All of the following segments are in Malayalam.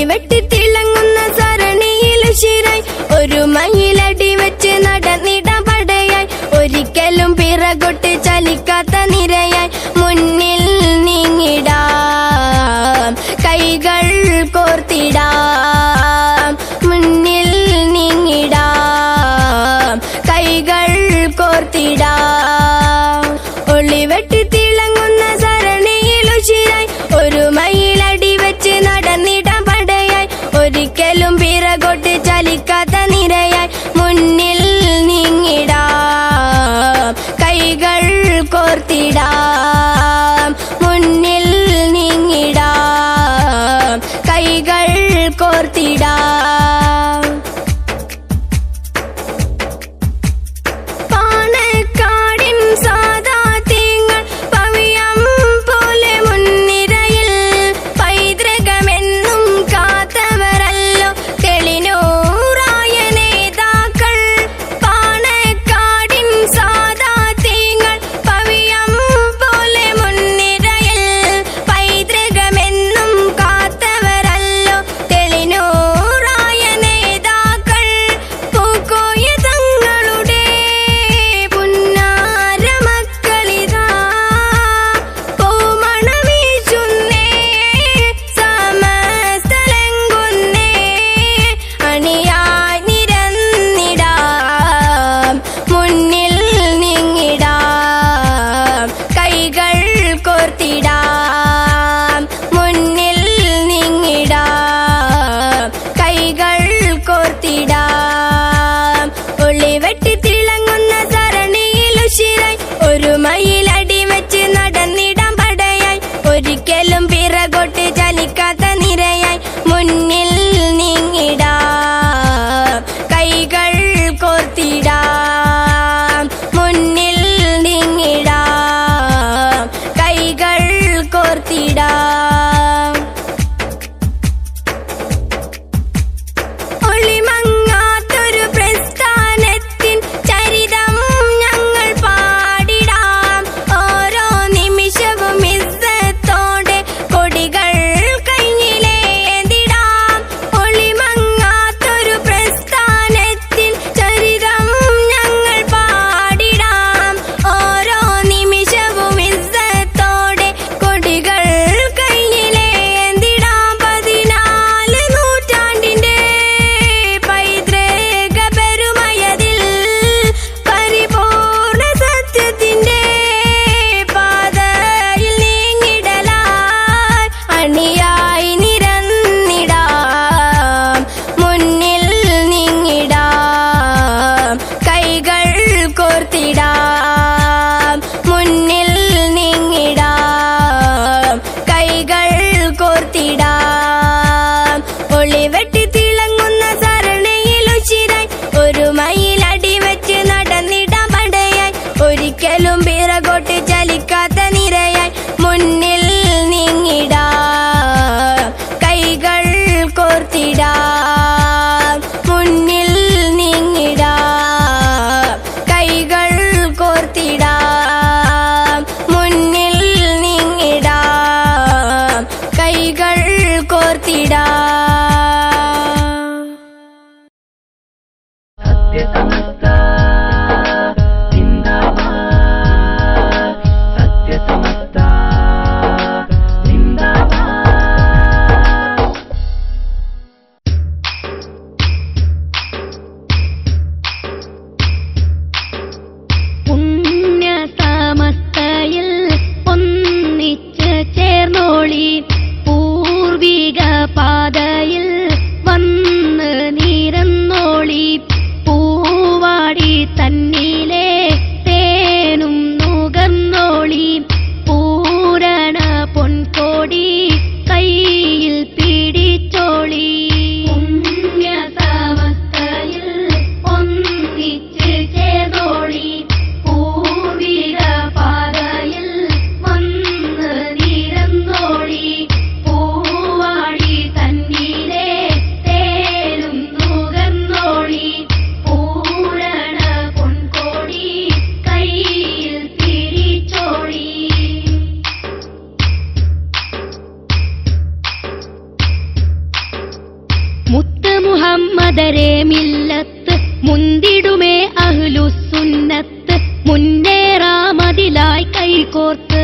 വെട്ടി തിളങ്ങുന്ന സരണിയിലുശിരായി ഒരു മയിലടി വെച്ച് നടന്നിടാൻ പടയായി ഒരിക്കലും പിറകോട്ട് ചലിക്കാത്ത നിരയായി മുന്നിൽ നീങ്ങിടാം കൈകൾ കോർത്തിടാം മുന്നിൽ നീങ്ങിടാം കൈകൾ കോർത്തിടാം ഒളിവെട്ടി തിളങ്ങുന്ന സരണിയിലുശിരായി ഒരു മയിലടി വെച്ച് നടന്നിടാൻ പടയായി ഒരിക്കലും പിറകോട്ട് ചലിക്കാത്ത നിരയായി മുന്നിൽ നീങ്ങിടാം കൈകൾ കോർത്തിടാം മുന്നിൽ നീങ്ങിടാം കൈകൾ കോർത്തിടാം പാണക്കാടിൻ സാദാത്യങ്ങൾ പവിയം പോലെ മുൻനിരയിൽ പൈതൃകമെന്നും കാത്തവരല്ലോ തെളിനൂറായ നേതാക്കൾ പാണക്കാടിൻ സാദാത്യങ്ങൾ പവിയം പോലെ മുൻനിരയിൽ പൈതൃകമെന്നും കാത്തവരല്ലോ തെളിനൂറായ നേതാക്കൾ പൂക്കോയ തങ്ങളുടെ പുന്നാര മക്കളിതാ പൂമണം വീശുന്നേ സമസ്ഥലങ്കുന്നേ അണിയായി നിരന്നിടാം മുന്നിൽ നീങ്ങിടാം കൈകൾ കോർത്തിടാം മുന്നിൽ നീങ്ങിടാം കൈകൾ കോർത്തിടാം ഒളിവെട്ടി തിളങ്ങുന്ന സരണിയിലുശിരായി ഒരു മയിലടി വെച്ച് നടന്നിടാൻ പടയായി ഒരിക്കലും പിറകോട്ട് ചലിക്കാത്ത നിരയായി മുന്നിൽ നീങ്ങിടാം കൈകൾ കോർത്തിടാം മുന്നിൽ നീങ്ങിടാം കൈകൾ കോർത്തിടാം ഒളിമങ്ങാത്തൊരു പ്രസ്ഥാനത്തിൻ ചരിതം ഞങ്ങൾ പാടിടാം ഓരോ നിമിഷവും ഇസ്സത്തോടെ കൊടികൾ കൈയിലേന്തിടാം ഒളിമങ്ങാത്തൊരു പ്രസ്ഥാനത്തിൻ ചരിതം ഞങ്ങൾ പാടിടാം ഓരോ നിമിഷവും ഇസ്സത്തോടെ കൊടികൾ കൈയിലേന്തിടാം 14 നൂറ്റാണ്ടിന്റെ പൈതൃക പെരുമയതിൽ പരിപൂർണ സത്യത്തിന്റെ പാതയിൽ നീങ്ങിടലായി അണിയായി നിരന്നിടാം മുന്നിൽ നീങ്ങിടാം കൈകൾ കോർത്തിടാം മുന്നിൽ നീങ്ങിടാം കൈകൾ കോർത്തിടാം ഒളിവെട്ടി തിളങ്ങുന്ന സരണിയിലുശിരായി ഒരു മയിലടി വെച്ച് നടന്നിടാൻ പടയായി ഒരിക്കലും പിറകോട്ട് ചലിക്കാത്ത നിരയായി മുന്നിൽ നീങ്ങിടാം കൈകൾ കോർത്തിടാം മുന്നിൽ നീങ്ങിടാം കൈകൾ കോർത്തിടാം മുന്നിൽ നീങ്ങിടാം കൈകൾ കോർത്തിടാം സത്യസമസ്ത ജിന്ദാബാദ് സത്യസമസ്ത ജിന്ദാബാദ് പുണ്യസമസ്തയിൽ ഒന്നിച്ച് ചേർന്നോളി പൂർവിക പാതയിൽ വന്ന് നിരന്നോളി പൂവാ മില്ലത്ത് മുന്തിടുമേ അഹ്ലുസുന്നത്ത് മുന്നേറാമതിലായി കൈകോർത്ത്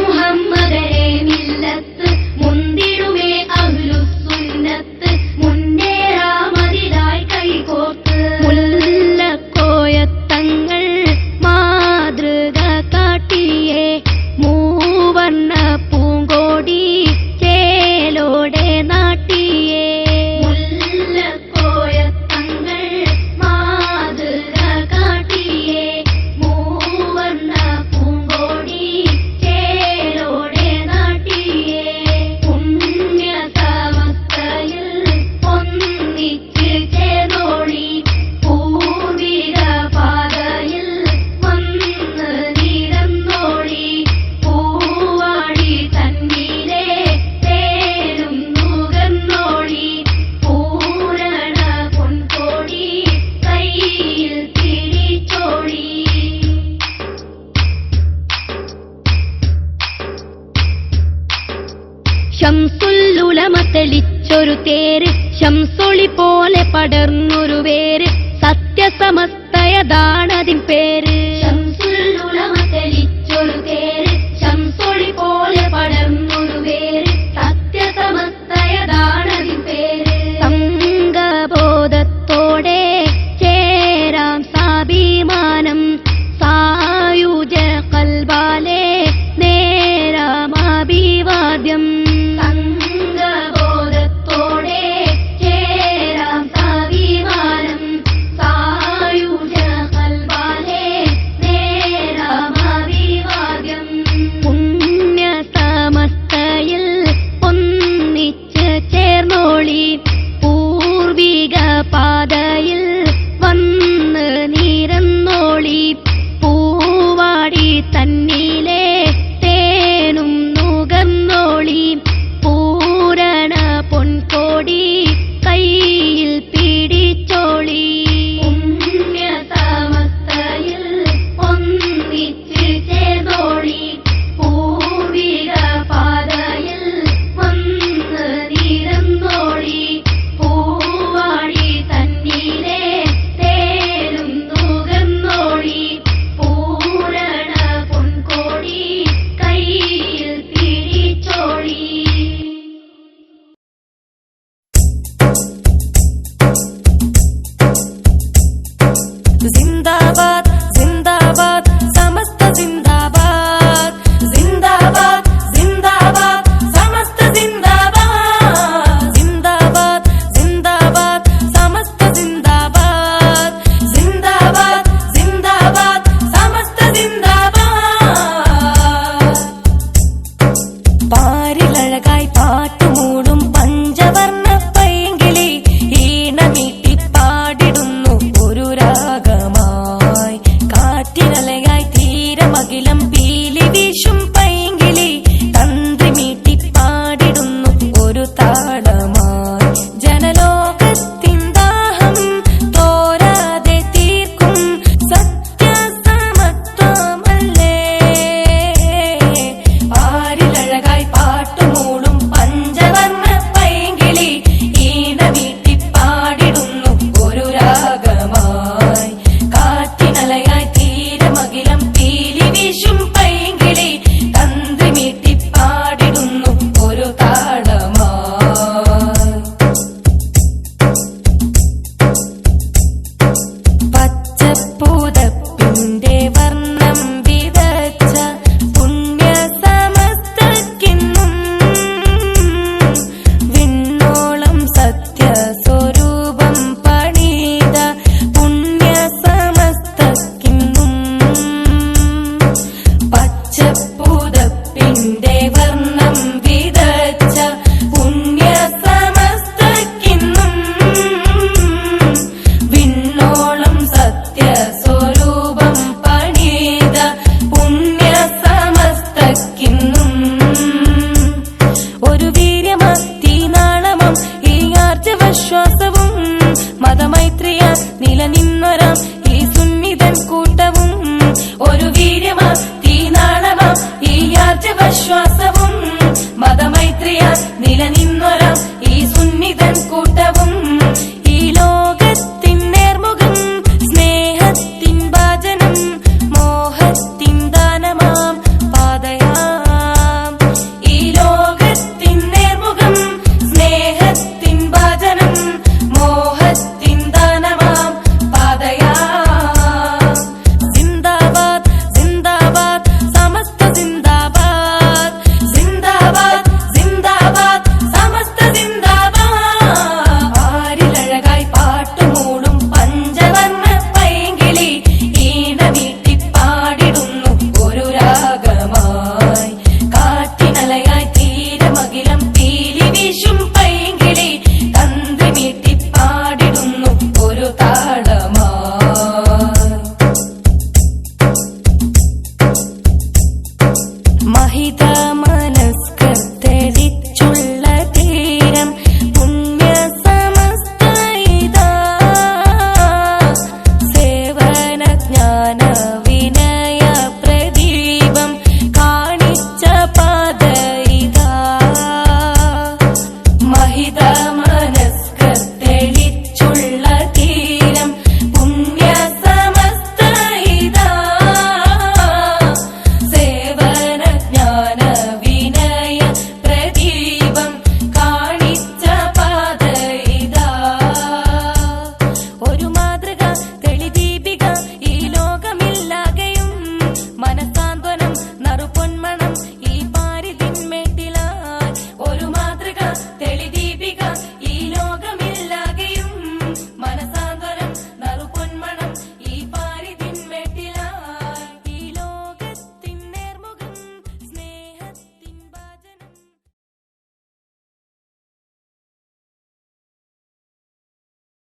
മുഹമ്മദരെ മില്ലത്ത് മുന്തിടുമേ അഹ്ലുസുന്നത്ത് മുന്നേറാമതിലായി കൈകോർത്ത് മുല്ലക്കോയത്തങ്ങൾ മാതൃക കാട്ടിയേ മൂവർണ്ണ പൂങ്കോടി ചേലോടെ നാട്ടിയേ മുല്ലക്കോയത്തങ്ങൾ മാതൃക കാട്ടിയേ മൂവർണ്ണ പൂങ്കോടി ചേലോടെ നാട്ടിയേ പുണ്യ സമസ്തയിൽ ഒന്നിച്ച് ചേർന്നോളി പൂർവിക പാതയിൽ വന്ന് നിരന്നോളി പൂവാടി തന്നിലെ തേനും നുകർന്നോളി പൂരണ പൊൻകോടി കയ്യിൽ തിരിച്ചോളി ശംസുല്ലുലമ തെളിച്ചൊരു തേര് ശംസൊളി പോലെ പടർന്നു